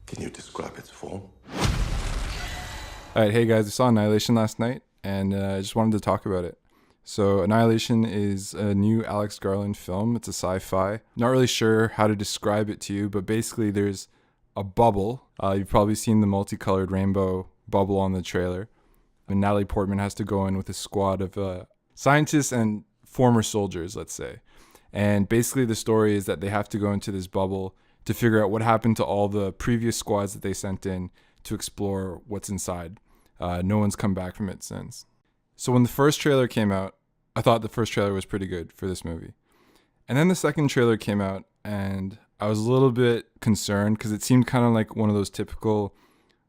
Can you describe its form? All right, hey guys, I saw Annihilation last night, and I just wanted to talk about it. So, Annihilation is a new Alex Garland film. It's a sci-fi. Not really sure how to describe it to you, but basically, there's a bubble. You've probably seen the multicolored rainbow bubble on the trailer. And Natalie Portman has to go in with a squad of scientists and former soldiers, let's say. And basically, the story is that they have to go into this bubble to figure out what happened to all the previous squads that they sent in to explore what's inside. No one's come back from it since. So when the first trailer came out, I thought the first trailer was pretty good for this movie. And then the second trailer came out, and I was a little bit concerned because it seemed kind of like one of those typical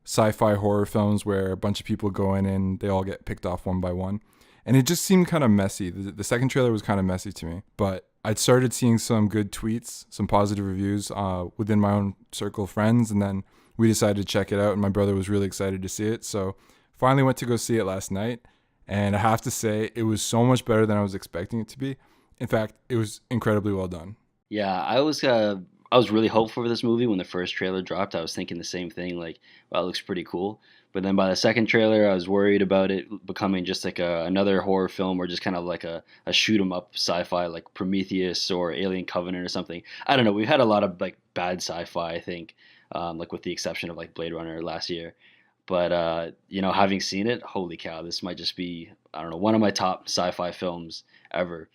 sci-fi horror films where a bunch of people go in and they all get picked off one by one. And it just seemed kind of messy. The second trailer was kind of messy to me. But I'd started seeing some good tweets, some positive reviews within my own circle of friends, and then we decided to check it out, and my brother was really excited to see it. So finally went to go see it last night, and I have to say it was so much better than I was expecting it to be. In fact, it was incredibly well done. Yeah, I was really hopeful for this movie when the first trailer dropped. I was thinking the same thing, like, wow, it looks pretty cool. But then by the second trailer, I was worried about it becoming just like another horror film or just kind of like a shoot 'em up sci-fi like Prometheus or Alien Covenant or something. I don't know. We've had a lot of like bad sci-fi, I think, like with the exception of like Blade Runner last year. But having seen it, holy cow, this might just be, I don't know, one of my top sci-fi films ever.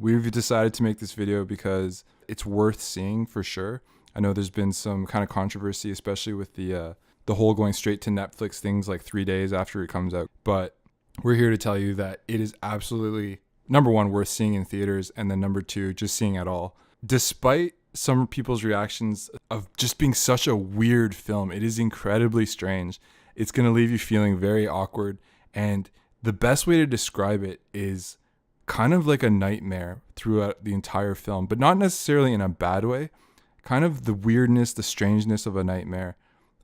We've decided to make this video because it's worth seeing for sure. I know there's been some kind of controversy, especially with the whole going straight to Netflix things like 3 days after it comes out. But we're here to tell you that it is absolutely number one worth seeing in theaters, and then number two just seeing at all. Despite some people's reactions of just being such a weird film, it is incredibly strange. It's gonna leave you feeling very awkward, and the best way to describe it is kind of like a nightmare throughout the entire film, but not necessarily in a bad way. Kind of the weirdness, the strangeness of a nightmare,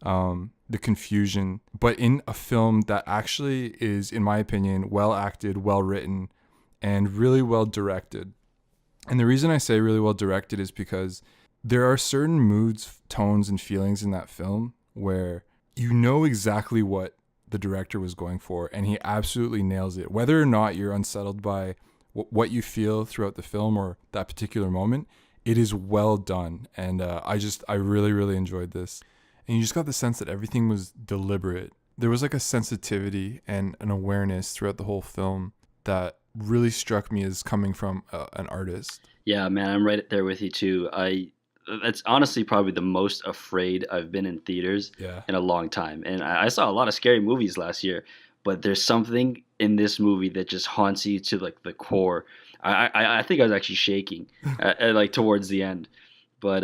the confusion, but in a film that actually is, in my opinion, well acted, well written, and really well directed. And the reason I say really well directed is because there are certain moods, tones, and feelings in that film where you know exactly what the director was going for, and he absolutely nails it. Whether or not you're unsettled by what you feel throughout the film or that particular moment, it is well done. And I really, really enjoyed this. And you just got the sense that everything was deliberate. There was like a sensitivity and an awareness throughout the whole film that really struck me as coming from an artist. Yeah, man, I'm right there with you too. That's honestly probably the most afraid I've been in theaters Yeah. in a long time. And I saw a lot of scary movies last year, but there's something in this movie that just haunts you to like the core. I think I was actually shaking like towards the end, but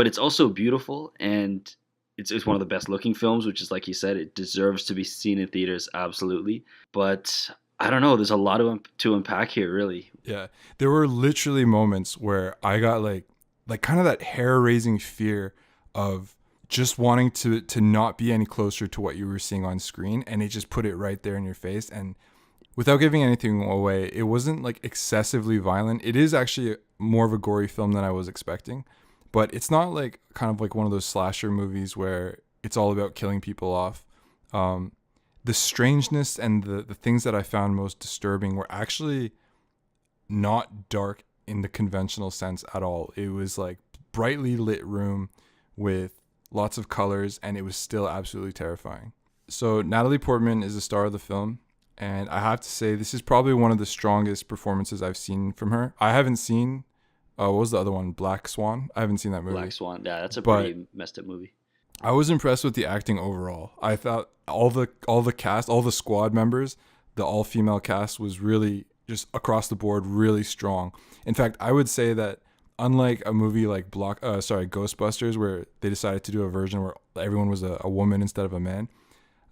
it's also beautiful, and it's one of the best looking films, which is like you said, it deserves to be seen in theaters, absolutely. But I don't know, there's a lot to unpack here, really. Yeah. There were literally moments where I got like kind of that hair-raising fear of just wanting to not be any closer to what you were seeing on screen, and it just put it right there in your face. And without giving anything away, it wasn't like excessively violent. It is actually more of a gory film than I was expecting, but it's not like kind of like one of those slasher movies where it's all about killing people off. The strangeness and the things that I found most disturbing were actually not dark in the conventional sense at all. It was like brightly lit room with lots of colors, and it was still absolutely terrifying. So Natalie Portman is the star of the film, and I have to say this is probably one of the strongest performances I've seen from her. I haven't seen what was the other one? Black Swan. I haven't seen that movie. Black Swan, yeah, that's a But pretty messed up movie. I was impressed with the acting overall. I thought all the cast, all the squad members, the all female cast was really just across the board really strong. In fact, I would say that unlike a movie like Ghostbusters, where they decided to do a version where everyone was a woman instead of a man,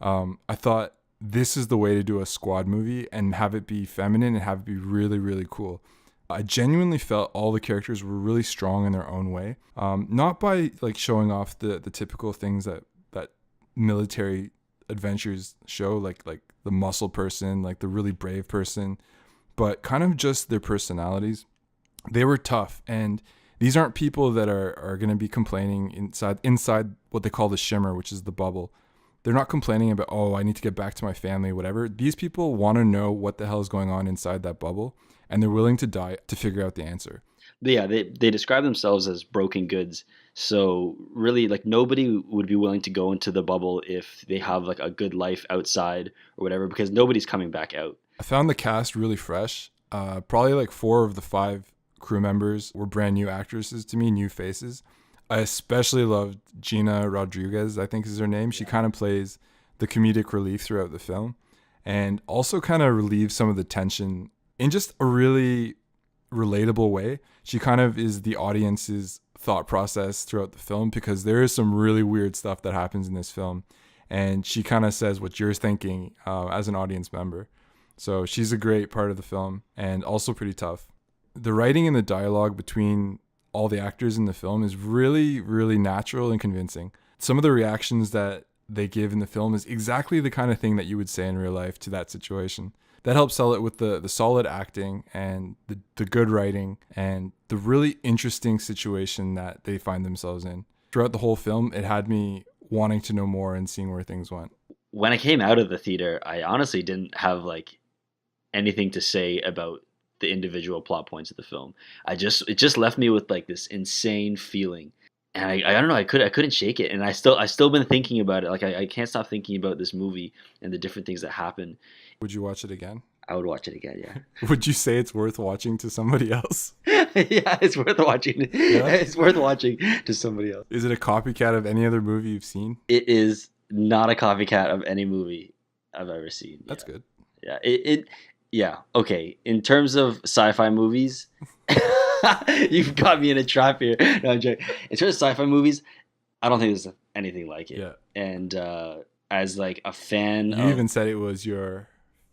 I thought this is the way to do a squad movie and have it be feminine and have it be really, really cool. I genuinely felt all the characters were really strong in their own way. Not by like showing off the typical things that military adventures show, like the muscle person, like the really brave person, but kind of just their personalities. They were tough, and these aren't people that are going to be complaining inside what they call the shimmer, which is the bubble. They're not complaining about, oh, I need to get back to my family, whatever. These people want to know what the hell is going on inside that bubble, and they're willing to die to figure out the answer. But yeah, they describe themselves as broken goods. So really, like nobody would be willing to go into the bubble if they have like a good life outside or whatever, because nobody's coming back out. I found the cast really fresh. Probably like 4 of the 5 crew members were brand new actresses to me, new faces. I especially loved Gina Rodriguez, I think is her name. She kind of plays the comedic relief throughout the film and also kind of relieves some of the tension in just a really relatable way. She kind of is the audience's thought process throughout the film, because there is some really weird stuff that happens in this film. And she kind of says what you're thinking as an audience member. So she's a great part of the film and also pretty tough. The writing and the dialogue between all the actors in the film is really, really natural and convincing. Some of the reactions that they give in the film is exactly the kind of thing that you would say in real life to that situation. That helps sell it with the solid acting and the good writing and the really interesting situation that they find themselves in. Throughout the whole film, it had me wanting to know more and seeing where things went. When I came out of the theater, I honestly didn't have like anything to say about the individual plot points of the film. It just left me with like this insane feeling, and I don't know, I couldn't shake it, and I still been thinking about it. Like I can't stop thinking about this movie and the different things that happen. Would you watch it again? I would watch it again, yeah. Would you say it's worth watching to somebody else? Yeah, it's worth watching. Yeah? It's worth watching to somebody else. Is it a copycat of any other movie you've seen? It is not a copycat of any movie I've ever seen. That's good. Yeah, yeah, okay. In terms of sci-fi movies, you've got me in a trap here. No, I'm joking. In terms of sci-fi movies, I don't think there's anything like it. Yeah. And as like a fan, You even said it was your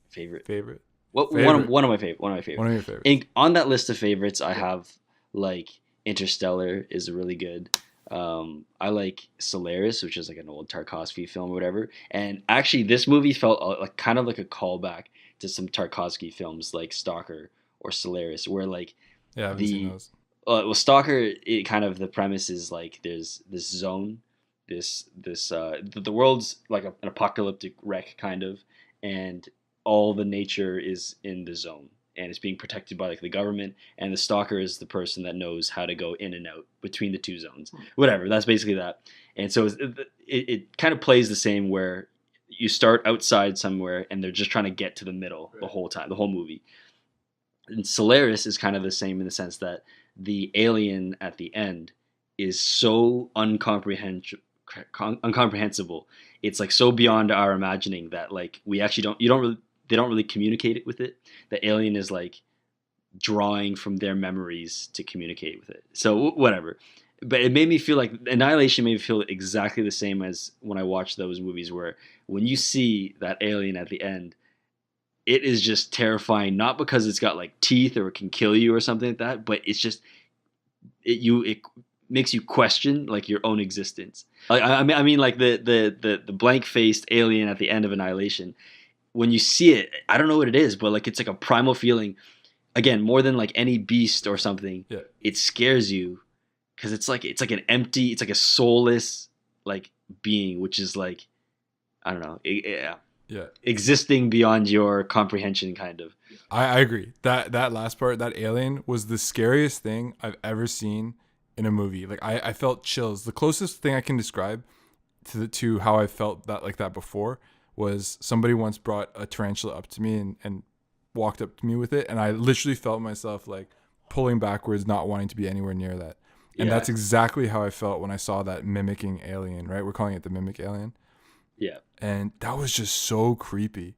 favorite. Favorite. One of my favorites. One of your favorites. On that list of favorites, I have like Interstellar is really good. I like Solaris, which is like an old Tarkovsky film or whatever. And actually, this movie felt like kind of like a callback to some Tarkovsky films like Stalker or Solaris, where like I haven't seen those. Well, Stalker, it kind of, the premise is like there's this zone, the world's like an apocalyptic wreck kind of, and all the nature is in the zone and it's being protected by like the government, and the stalker is the person that knows how to go in and out between the two zones. Whatever, that's basically that. And so it kind of plays the same, where you start outside somewhere and they're just trying to get to the middle the whole time, the whole movie. And Solaris is kind of the same in the sense that the alien at the end is so uncomprehensible. It's like so beyond our imagining that like we actually they don't really communicate it with it. The alien is like drawing from their memories to communicate with it. So whatever. But it made me feel like Annihilation made me feel exactly the same as when I watched those movies, where when you see that alien at the end, it is just terrifying, not because it's got like teeth or it can kill you or something like that, but it's just it makes you question like your own existence. Like I mean like the blank faced alien at the end of Annihilation, when you see it, I don't know what it is, but like it's like a primal feeling. Again, more than like any beast or something, yeah. It scares you because it's like an empty, it's like a soulless like being, which is like, I don't know, yeah, existing beyond your comprehension, kind of. I agree. That last part, that alien, was the scariest thing I've ever seen in a movie. Like I felt chills. The closest thing I can describe to how I felt that before was somebody once brought a tarantula up to me and walked up to me with it, and I literally felt myself like pulling backwards, not wanting to be anywhere near that. And that's exactly how I felt when I saw that mimicking alien, right? We're calling it the mimic alien. Yeah. And that was just so creepy.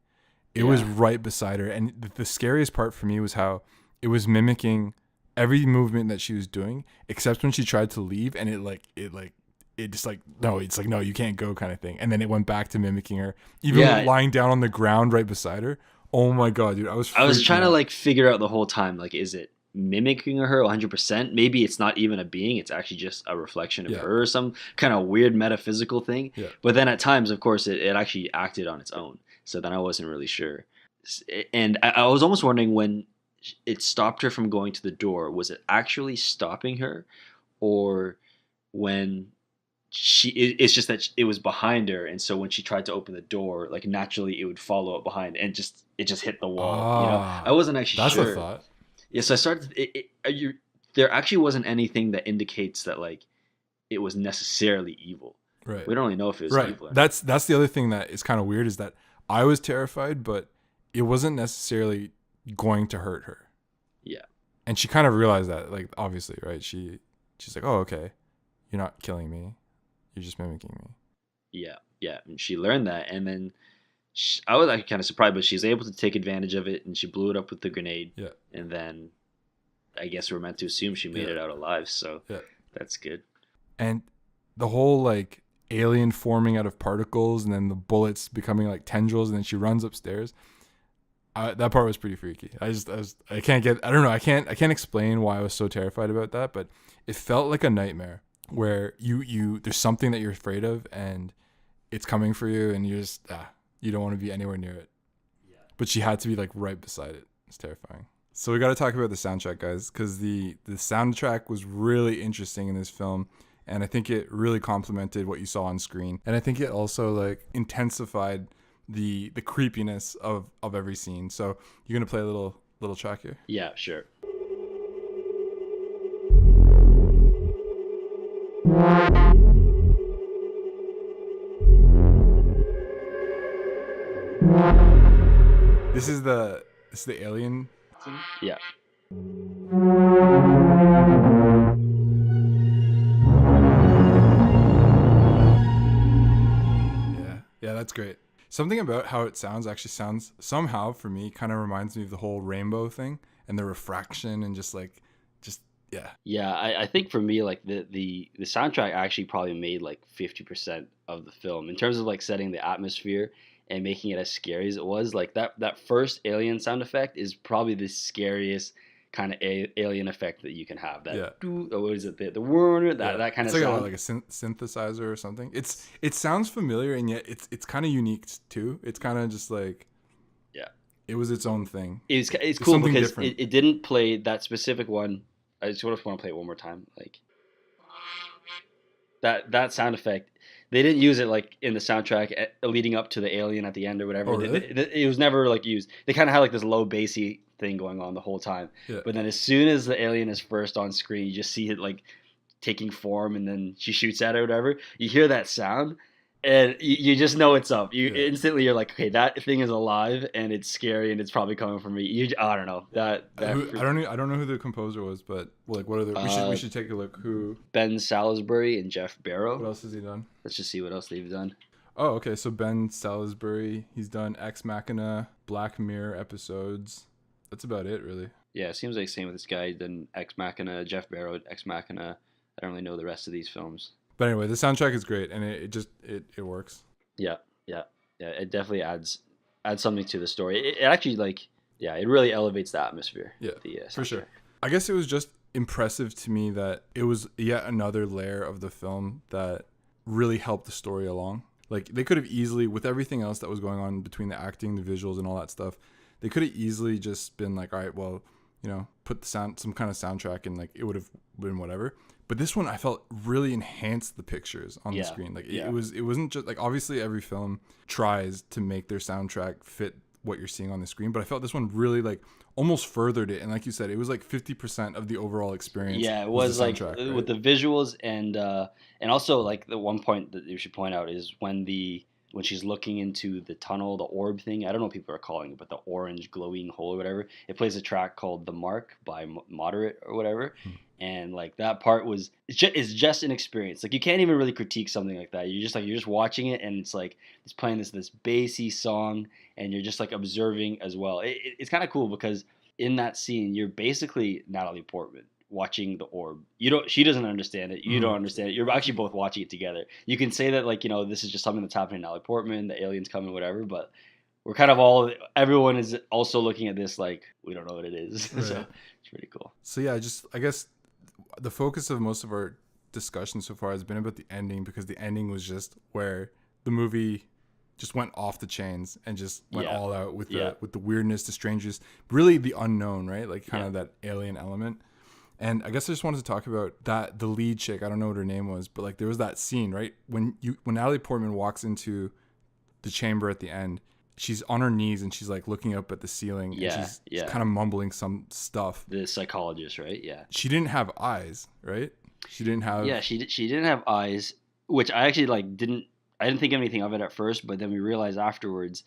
It was right beside her. And the scariest part for me was how it was mimicking every movement that she was doing, except when she tried to leave, and it just like, no, it's like, no, you can't go kind of thing. And then it went back to mimicking her, even lying down on the ground right beside her. Oh my God, dude. I was trying to like figure out the whole time, like, is it mimicking her 100%? Maybe it's not even a being, it's actually just a reflection of her or some kind of weird metaphysical thing. Yeah. But then at times, of course, it actually acted on its own. So then I wasn't really sure. And I was almost wondering when it stopped her from going to the door, was it actually stopping her, or when it's just that it was behind her, and so when she tried to open the door, like naturally it would follow up behind, and it just hit the wall. I Ah, wasn't actually that's a sure. thought. Yeah, so I started. There actually wasn't anything that indicates that like it was necessarily evil. Right. We don't really know if it was Right. evil or not. That's the other thing that is kind of weird is that I was terrified, but it wasn't necessarily going to hurt her. Yeah. And she kind of realized that, like, obviously, right? She's like, oh, okay, you're not killing me, you're just mimicking me. Yeah, yeah, and she learned that, and then I was actually kind of surprised, but she was able to take advantage of it, and she blew it up with the grenade. Yeah. And then, I guess we're meant to assume she made it out alive, so that's good. And the whole like alien forming out of particles, and then the bullets becoming like tendrils, and then she runs upstairs. That part was pretty freaky. I don't know. I can't explain why I was so terrified about that, but it felt like a nightmare where there's something that you're afraid of and it's coming for you, and you just you don't want to be anywhere near it. Yeah. But she had to be like right beside it. It's terrifying. So we got to talk about the soundtrack, guys, because the soundtrack was really interesting in this film, and I think it really complemented what you saw on screen, and I think it also like intensified the creepiness of every scene. So you're gonna play a little track here? Yeah, sure. This is the alien. Yeah. Yeah, that's great. Something about how it sounds actually sounds somehow for me kind of reminds me of the whole rainbow thing and the refraction and just yeah. Yeah, I think for me, like the soundtrack actually probably made like 50% of the film in terms of like setting the atmosphere and making it as scary as it was. Like that first alien sound effect is probably the scariest kind of alien effect that you can have. That what is it? The word that kind it's of like sound. like a synthesizer or something. It sounds familiar, and yet it's kind of unique too. It's kind of just like it was its own thing. It's cool because it didn't play that specific one. I just want to play it one more time. Like that sound effect, they didn't use it like in the soundtrack leading up to the alien at the end or whatever. Oh, really? It was never like used. They kind of had like this low bassy thing going on the whole time. Yeah. But then as soon as the alien is first on screen, you just see it like taking form, and then she shoots at it or whatever. You hear that sound, and you just know it's up. Instantly you're like, okay, that thing is alive and it's scary and it's probably coming from me. I don't know I don't know who the composer was, but like what are the we should take a look. Who? Ben Salisbury and Jeff Barrow. What else has he done? Let's just see what else they've done. Oh, okay. So Ben Salisbury, he's done Ex Machina, Black Mirror episodes. That's about it, really. Yeah, it seems like same with this guy. Then Ex Machina, Jeff Barrow, Ex Machina. I don't really know the rest of these films. But anyway, the soundtrack is great, and it works. Yeah. It definitely adds something to the story. It actually it really elevates the atmosphere. Yeah, for sure. I guess it was just impressive to me that it was yet another layer of the film that really helped the story along. Like they could have easily, with everything else that was going on between the acting, the visuals, and all that stuff, they could have easily just been like, all right, well, put some kind of soundtrack, and like it would have been whatever. But this one I felt really enhanced the pictures on the screen. Like it wasn't just like, obviously every film tries to make their soundtrack fit what you're seeing on the screen, but I felt this one really like almost furthered it. And like you said, it was like 50% of the overall experience. Yeah, it was like with the visuals and also like the one point that you should point out is when she's looking into the tunnel, the orb thing. I don't know what people are calling it, but the orange glowing hole or whatever. It plays a track called "The Mark" by Moderate or whatever. And like that part it's just an experience. Like you can't even really critique something like that. You're just watching it, and it's like it's playing this bassy song, and you're just like observing as well. It's kind of cool because in that scene you're basically Natalie Portman watching the orb. She doesn't understand it. You don't understand it. You're actually both watching it together. You can say that like this is just something that's happening to Natalie Portman. The aliens coming, whatever, but we're kind of everyone is also looking at this like we don't know what it is. Right. So it's pretty cool. So yeah, I guess the focus of most of our discussion so far has been about the ending, because the ending was just where the movie just went off the chains and just went Yeah. all out with Yeah. the weirdness, the strangeness, really the unknown, right? Like kind Yeah. of that alien element. And I guess I just wanted to talk about that the lead chick. I don't know what her name was, but like there was that scene, right? When Natalie Portman walks into the chamber at the end, she's on her knees and she's like looking up at the ceiling and she's kind of mumbling some stuff. The psychologist, right? Yeah. She didn't have eyes, right? She didn't have. Yeah, she didn't have eyes, which I actually like I didn't think anything of it at first, but then we realized afterwards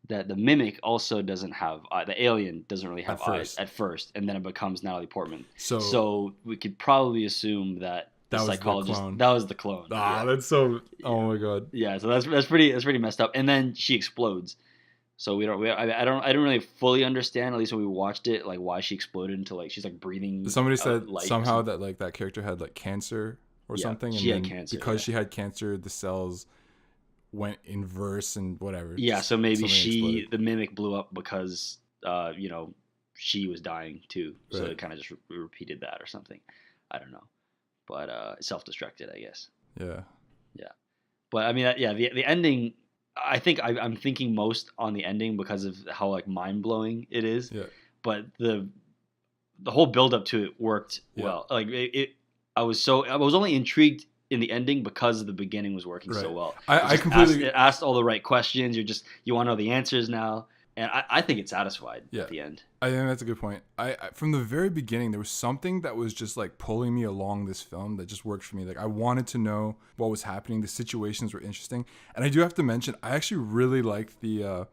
that the mimic also doesn't have the alien doesn't really have eyes at first, and then it becomes Natalie Portman. So we could probably assume that the psychologist that was the clone. That's so. Oh my god. Yeah, so that's pretty messed up. And then she explodes. So I don't really fully understand, at least when we watched it, like why she exploded into like she's like breathing. Somebody said somehow that like that character had like cancer or something, and she had cancer because she had cancer, the cells went inverse and whatever. Yeah, so maybe the mimic blew up because she was dying too, so it kind of just repeated that or something. I don't know, but self-destructed, I guess. Yeah. But I mean, the ending. I think I'm thinking most on the ending because of how like mind blowing it is. Yeah. But the whole build up to it worked well. Like I was only intrigued in the ending because the beginning was working so well. I completely asked all the right questions. You want to know the answers now, and I think it satisfied at the end. I think that's a good point. I from the very beginning there was something that was just like pulling me along this film that just worked for me. Like I wanted to know what was happening. The situations were interesting, and I do have to mention I actually really liked the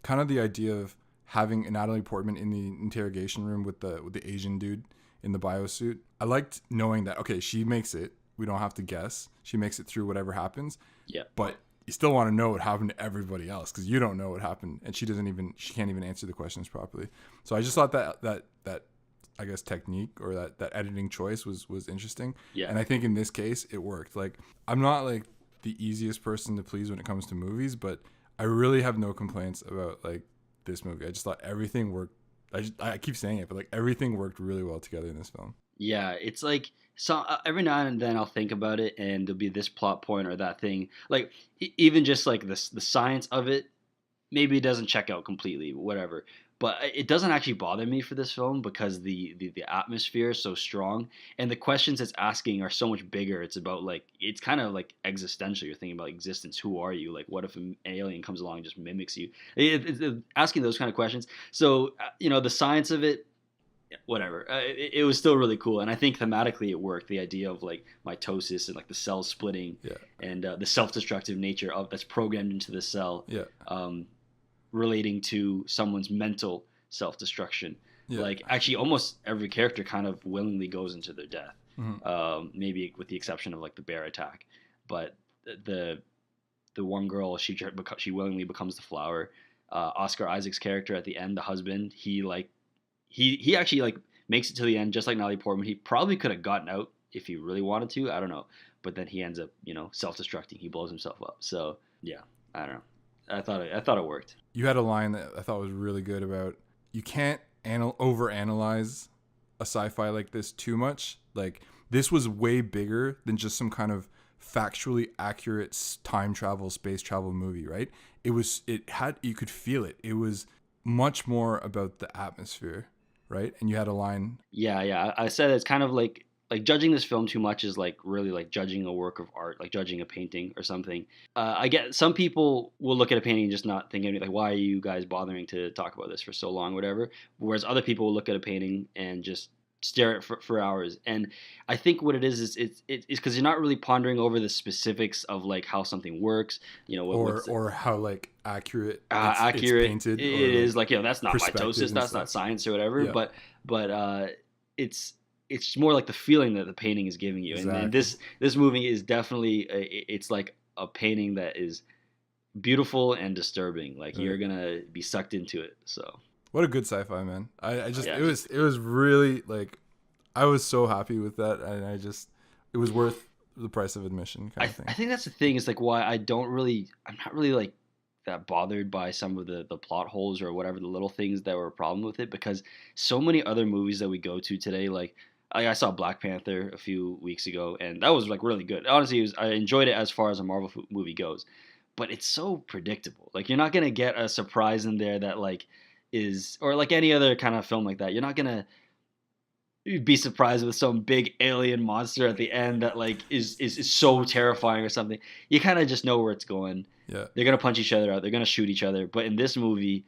kind of the idea of having Natalie Portman in the interrogation room with the Asian dude in the biosuit. I liked knowing that she makes it. We don't have to guess. She makes it through whatever happens. Yeah. But you still want to know what happened to everybody else because you don't know what happened, and she can't even answer the questions properly. So I just thought that I guess technique or that editing choice was interesting. Yeah. And I think in this case it worked. Like I'm not like the easiest person to please when it comes to movies, but I really have no complaints about like this movie. I just thought everything worked. I keep saying it, but like everything worked really well together in this film. Yeah, it's like every now and then I'll think about it, and there'll be this plot point or that thing. Like even just like the science of it, maybe it doesn't check out completely, whatever. But it doesn't actually bother me for this film because the atmosphere is so strong, and the questions it's asking are so much bigger. It's about like it's kind of like existential. You're thinking about existence. Who are you? Like, what if an alien comes along and just mimics you? It's asking those kind of questions. So the science of it. Whatever. It was still really cool, and I think thematically it worked. The idea of like mitosis and like the cell splitting, and the self-destructive nature of that's programmed into the cell, relating to someone's mental self-destruction. Like actually, almost every character kind of willingly goes into their death. Maybe with the exception of like the bear attack, but the one girl she willingly becomes the flower. Oscar Isaac's character at the end, the husband, he actually like makes it to the end just like Natalie Portman. He probably could have gotten out if he really wanted to. I don't know. But then he ends up, self-destructing. He blows himself up. So, yeah, I don't know. I thought it worked. You had a line that I thought was really good about you can't overanalyze a sci-fi like this too much. Like this was way bigger than just some kind of factually accurate time travel, space travel movie, right? You could feel it. It was much more about the atmosphere. Right, and you had a line. Yeah. I said it's kind of like judging this film too much is like really like judging a work of art, like judging a painting or something. I get some people will look at a painting and just not think anything. Like, why are you guys bothering to talk about this for so long, whatever? Whereas other people will look at a painting and just stare at it for hours. And I think what it is it's because you're not really pondering over the specifics of like how something works, or how like accurate it's painted. It is like that's not mitosis, that's not science or whatever. Yeah. But it's more like the feeling that the painting is giving you. Exactly. And this movie is definitely it's like a painting that is beautiful and disturbing. Like you're gonna be sucked into it. So. What a good sci-fi, man. It was really like I was so happy with that, and it was worth the price of admission kind of thing. I think that's the thing is like why I'm not really like that bothered by some of the plot holes or whatever the little things that were a problem with it, because so many other movies that we go to today, like I saw Black Panther a few weeks ago, and that was like really good. Honestly, I enjoyed it as far as a Marvel movie goes. but it's so predictable. Like you're not gonna get a surprise in there that like is or like any other kind of film like that. You're not gonna be surprised with some big alien monster at the end that like is so terrifying or something. You kind of just know where it's going. Yeah. They're gonna punch each other out. They're gonna shoot each other. But in this movie,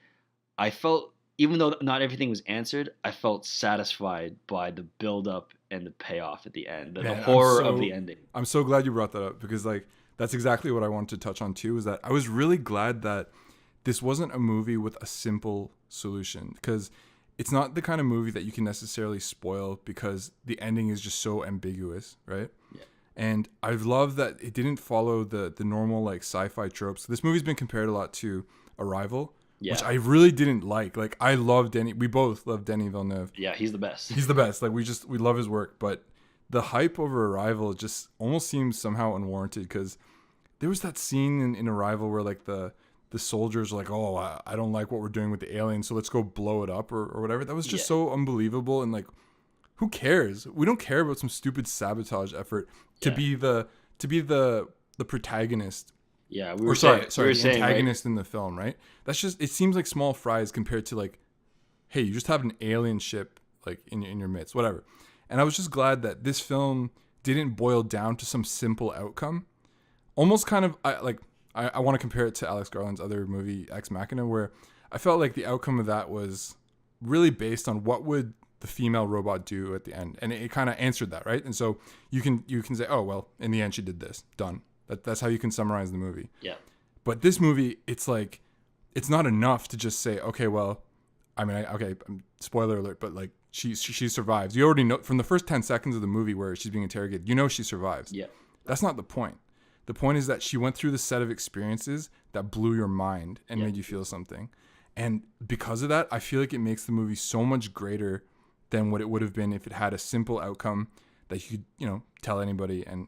I felt even though not everything was answered, I felt satisfied by the build up and the payoff at the end. The Man, horror of the ending. I'm so glad you brought that up because like that's exactly what I wanted to touch on too. Is that I was really glad that this wasn't a movie with a simple solution because it's not the kind of movie that you can necessarily spoil because the ending is just so ambiguous, right? Yeah. And I've loved that it didn't follow the normal like sci-fi tropes. This movie's been compared a lot to Arrival, Yeah. which I really didn't like. Like I love Denny. We both love Denis Villeneuve. Yeah, he's the best. He's the best. Like we love his work, but the hype over Arrival just almost seems somehow unwarranted because there was that scene in Arrival where like the soldiers are like, oh, I don't like what we're doing with the aliens, so let's go blow it up or whatever. That was just so unbelievable. And like, who cares? We don't care about some stupid sabotage effort to be the protagonist. Yeah, We were the antagonist in the film, right? That's just, it seems like small fries compared to like, hey, you just have an alien ship like in your midst, whatever. And I was just glad that this film didn't boil down to some simple outcome. Almost kind of I want to compare it to Alex Garland's other movie, Ex Machina, where I felt like the outcome of that was really based on what would the female robot do at the end. And it kind of answered that, right? And so you can say, oh, well, in the end, she did this. Done. That's how you can summarize the movie. Yeah. But this movie, it's like, it's not enough to just say, okay, well, I mean, spoiler alert, but like she survives. You already know from the first 10 seconds of the movie where she's being interrogated, you know she survives. Yeah. That's not the point. The point is that she went through the set of experiences that blew your mind and made you feel something. And because of that, I feel like it makes the movie so much greater than what it would have been if it had a simple outcome that you could, tell anybody and,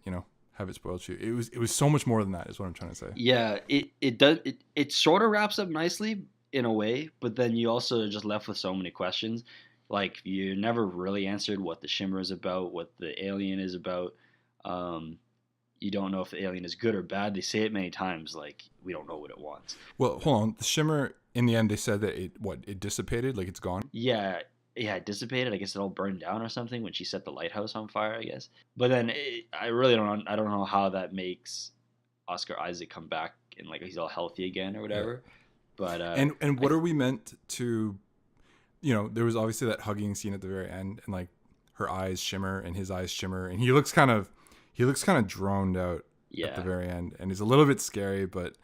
have it spoiled to you. It was so much more than that is what I'm trying to say. Yeah, it does it sort of wraps up nicely in a way, but then you also are just left with so many questions. Like you never really answered what the shimmer is about, what the alien is about. You don't know if the alien is good or bad. They say it many times, like we don't know what it wants. Well, hold on. The shimmer, in the end, they said that it dissipated, like it's gone. Yeah, it dissipated. I guess it all burned down or something when she set the lighthouse on fire. I guess, but then I really don't. I don't know how that makes Oscar Isaac come back and like he's all healthy again or whatever. Yeah. But and what are we meant to? There was obviously that hugging scene at the very end, and like her eyes shimmer and his eyes shimmer, and he looks kind of droned out at the very end, and he's a little bit scary. But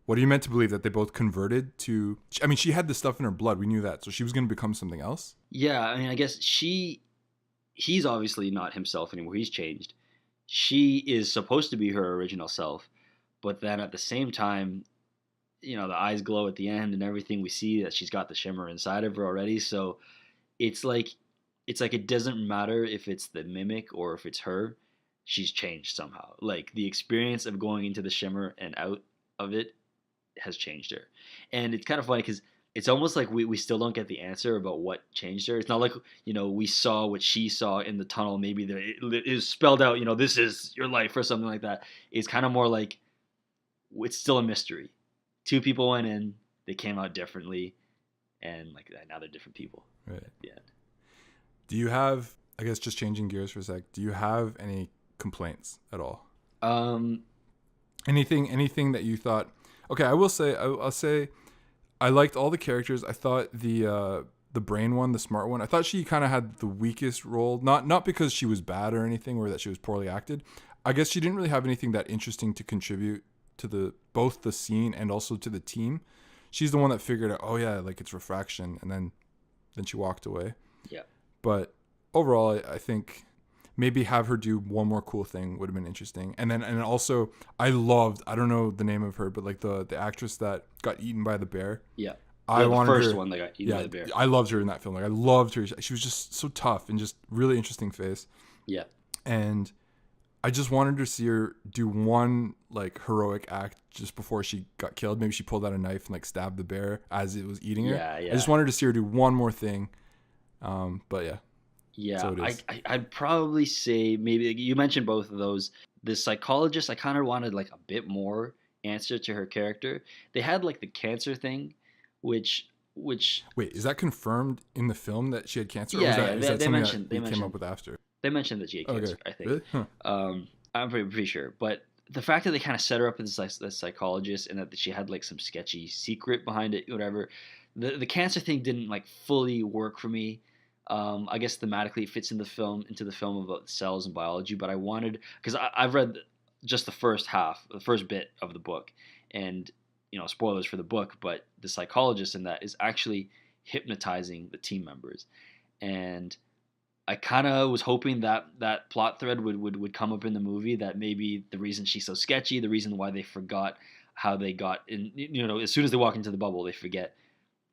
what are you meant to believe, that they both converted to? I mean, she had this stuff in her blood. We knew that, so she was going to become something else. Yeah, I mean, I guess he's obviously not himself anymore. He's changed. She is supposed to be her original self, but then at the same time, the eyes glow at the end and everything. We see that she's got the shimmer inside of her already. So it's like it doesn't matter if it's the mimic or if it's her. She's changed somehow. Like the experience of going into the shimmer and out of it has changed her. And it's kind of funny because it's almost like we still don't get the answer about what changed her. It's not like, we saw what she saw in the tunnel. Maybe it is spelled out, this is your life or something like that. It's kind of more like it's still a mystery. Two people went in, they came out differently, and like now they're different people. Right. Yeah. Do you have, I guess just changing gears for a sec, do you have any complaints at all? Anything that you thought, okay, I'll say I liked all the characters. I thought the brain one, the smart one, I thought she kind of had the weakest role, not because she was bad or anything or that she was poorly acted. I guess she didn't really have anything that interesting to contribute to both the scene and also to the team. She's the one that figured out, oh yeah, like it's refraction, and then she walked away. Yeah. But overall, I think maybe have her do one more cool thing would have been interesting. And also I loved, I don't know the name of her, but like the actress that got eaten by the bear. Yeah. The first one that got eaten by the bear. I loved her in that film. Like I loved her. She was just so tough and just really interesting face. Yeah. And I just wanted to see her do one like heroic act just before she got killed. Maybe she pulled out a knife and like stabbed the bear as it was eating her. Yeah. I just wanted to see her do one more thing. But yeah. Yeah, I'd probably say maybe you mentioned both of those. The psychologist, I kind of wanted like a bit more answer to her character. They had like the cancer thing, which Wait, is that confirmed in the film that she had cancer, or yeah, is that they something mentioned that we came up with after? they mentioned that she had Okay, cancer. I think. really? Huh. I'm pretty sure, but the fact that they kind of set her up as like the psychologist and that she had like some sketchy secret behind it, whatever. The cancer thing didn't like fully work for me. I guess thematically it fits in the film into the film about cells and biology, but I wanted because I've read just the first half, the first bit of the book, and spoilers for the book, but the psychologist in that is actually hypnotizing the team members, and I kind of was hoping that that plot thread would come up in the movie, that maybe the reason she's so sketchy, the reason why they forgot how they got in, as soon as they walk into the bubble, they forget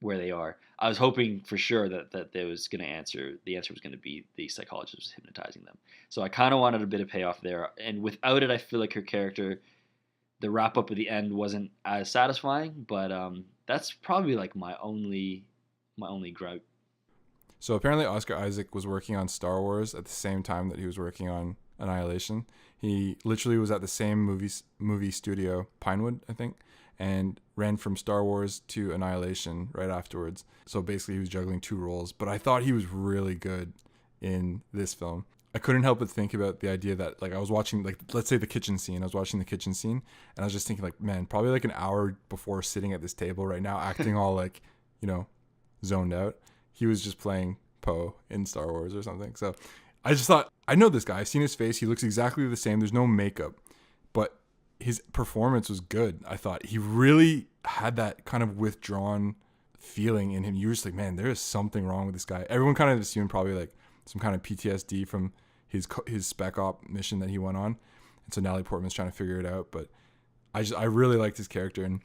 where they are. I was hoping for sure that they was going to answer. The answer was going to be the psychologist was hypnotizing them. So I kind of wanted a bit of payoff there, and without it, I feel like her character, the wrap up at the end wasn't as satisfying. But that's probably like my only gripe. So apparently Oscar Isaac was working on Star Wars at the same time that he was working on Annihilation. He literally was at the same movie studio, Pinewood, I think, and ran from Star Wars to Annihilation right afterwards. So basically he was juggling two roles, but I thought he was really good in this film. I couldn't help but think about the idea that, like, I was watching, like, let's say the kitchen scene. I was watching the kitchen scene, and I was just thinking, like, man, probably like an hour before sitting at this table right now, acting all like, zoned out, he was just playing Poe in Star Wars or something. So I just thought, I know this guy. I've seen his face. He looks exactly the same. There's no makeup, but his performance was good. I thought he really had that kind of withdrawn feeling in him. You were just like, man, there is something wrong with this guy. Everyone kind of assumed probably like some kind of PTSD from his spec op mission that he went on. And so Natalie Portman's trying to figure it out. But I really liked his character. And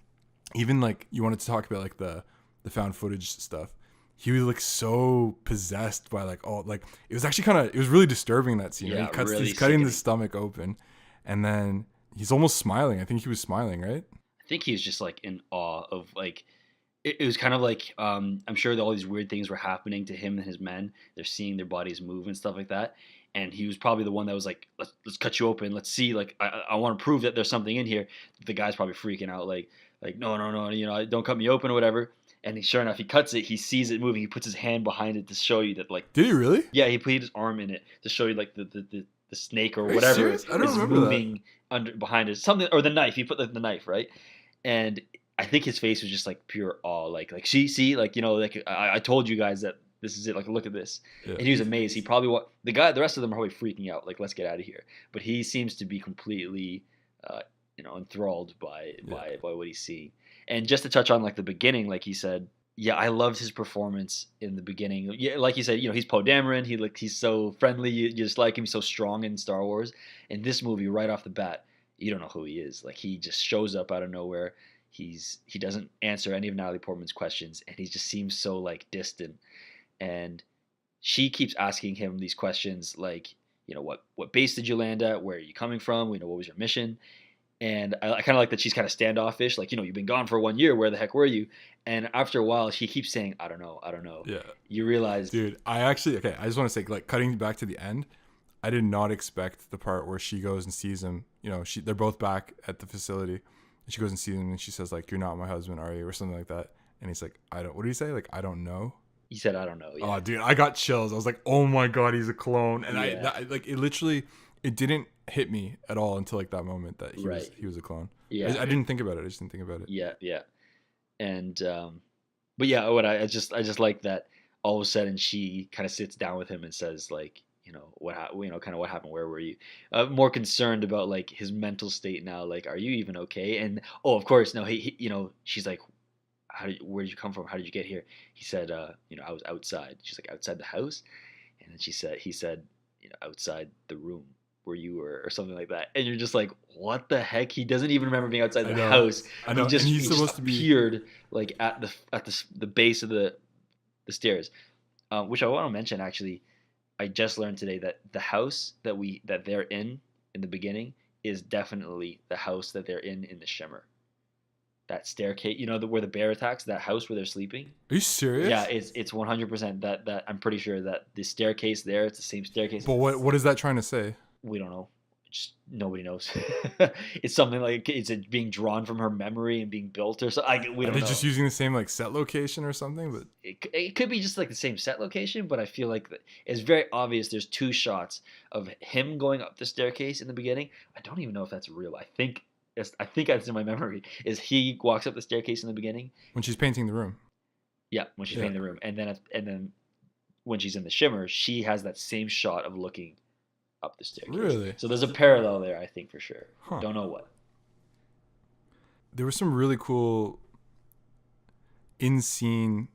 even like you wanted to talk about like the found footage stuff. He was like so possessed by like it was actually it was really disturbing, that scene. Yeah, Right? really He's cutting the sickening. stomach open, and then he's almost smiling. I think he was smiling, right? I think he was just like in awe of like it was kind of like I'm sure that all these weird things were happening to him and his men. They're seeing their bodies move and stuff like that. And he was probably the one that was like, let's cut you open. Let's see. Like I want to prove that there's something in here. The guy's probably freaking out. Like no, don't cut me open or whatever. And sure enough, he cuts it. He sees it moving. He puts his hand behind it to show you that like. Did he really? Yeah, he put his arm in it to show you like the snake or Are you whatever serious? I don't is remember that. moving under behind it. Something, or the knife. He put the knife, right? And I think his face was just like pure awe. Like see, like like I told you guys that this is it. Like look at this. Yeah. And he was amazed. He probably the rest of them are probably freaking out. Like let's get out of here. But he seems to be completely, enthralled by what he's seeing. And just to touch on like the beginning, like he said, yeah, I loved his performance in the beginning. Yeah, like you said, he's Poe Dameron. He's so friendly. You just like him. He's so strong in Star Wars. In this movie, right off the bat, you don't know who he is. Like he just shows up out of nowhere. He doesn't answer any of Natalie Portman's questions, and he just seems so like distant. And she keeps asking him these questions like, what base did you land at? Where are you coming from? What was your mission? And I kind of like that she's kind of standoffish, like, you've been gone for 1 year. Where the heck were you? And after a while, she keeps saying, I don't know. Yeah. You realize, Dude, I just want to say, like, cutting back to the end, I did not expect the part where she goes and sees him. They're both back at the facility, and she goes and sees him, and she says, like, you're not my husband, are you? Or something like that. And he's like, what did he say? Like, I don't know. he said, I don't know. Yeah. Oh, dude, I got chills. I was like, oh my God, he's a clone. And Yeah. it didn't hit me at all until like that moment that he was a clone. Yeah. I didn't think about it. I just didn't think about it. Yeah. And, but yeah, I just like that all of a sudden she kind of sits down with him and says like, kind of what happened? Where were you? More concerned about like his mental state now. Like, are you even okay? And of course, no. She's like, where did you come from? How did you get here? He said, I was outside. She's like, outside the house, and then he said, outside the room where you were, or something like that. And you're just like, what the heck? He doesn't even remember being outside the house. I know. He supposed just to be appeared like at the base of the stairs, which I want to mention actually. I just learned today that the house that they're in the beginning is definitely the house that they're in the Shimmer. That staircase, where the bear attacks, that house where they're sleeping. Are you serious? Yeah, it's 100% that I'm pretty sure that the staircase there, it's the same staircase. But what is that trying to say? We don't know. just nobody knows. It's something like it's being drawn from her memory and being built or something. We Are don't they know. just using the same like set location or something? But It could be just like the same set location, but I feel like it's very obvious. There's two shots of him going up the staircase in the beginning. I don't even know if that's real. I think that's in my memory. Is he walks up the staircase in the beginning? when she's painting the room. Yeah, when she's Yeah. painting the room, and then when she's in the shimmer, she has that same shot of looking up the staircase. Really? So there's a parallel there, I think, for sure. Huh. Don't know what. There were some really cool in-scene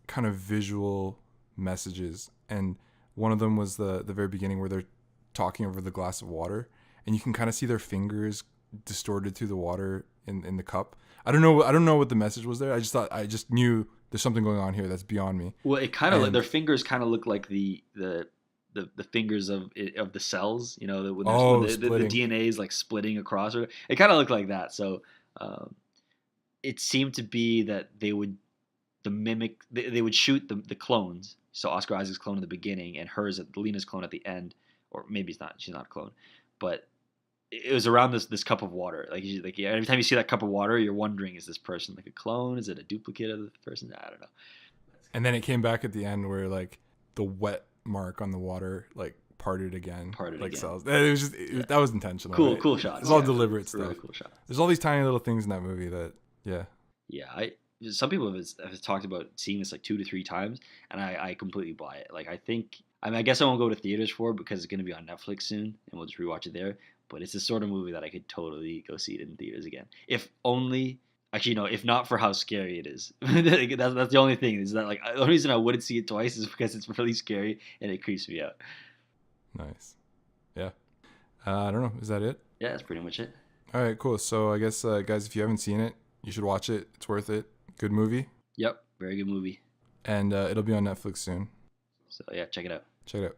kind of visual messages, and one of them was the very beginning where they're talking over the glass of water, and you can kind of see their fingers distorted through the water in the cup. I don't know what the message was there. I just knew there's something going on here that's beyond me. Well, it kind of like their fingers kind of look like the fingers of the cells, you know, when the DNA is like splitting across. Or it kind of looked like that. So it seemed to be that they would they would shoot the clones. So Oscar Isaac's clone at the beginning and Lena's clone at the end, or maybe she's not a clone, but it was around this cup of water. Like every time you see that cup of water, you're wondering, is this person like a clone? Is it a duplicate of the person? I don't know. And then it came back at the end where like the wet mark on the water like parted again. Cells. It was just that was intentional. Cool, right? cool shots. It's all deliberate stuff. Really cool shots. There's all these tiny little things in that movie that Some people have talked about seeing this like 2 to 3 times, and I completely buy it. Like I guess I won't go to theaters for it because it's going to be on Netflix soon, and we'll just rewatch it there. But it's the sort of movie that I could totally go see it in theaters again. If not for how scary it is. That's the only thing. Is that like the only reason I wouldn't see it twice is because it's really scary and it creeps me out. Nice. Yeah. I don't know. Is that it? Yeah, that's pretty much it. All right, cool. So I guess guys, if you haven't seen it, you should watch it. It's worth it. Good movie. Yep, very good movie. And it'll be on Netflix soon. So yeah, check it out. Check it out.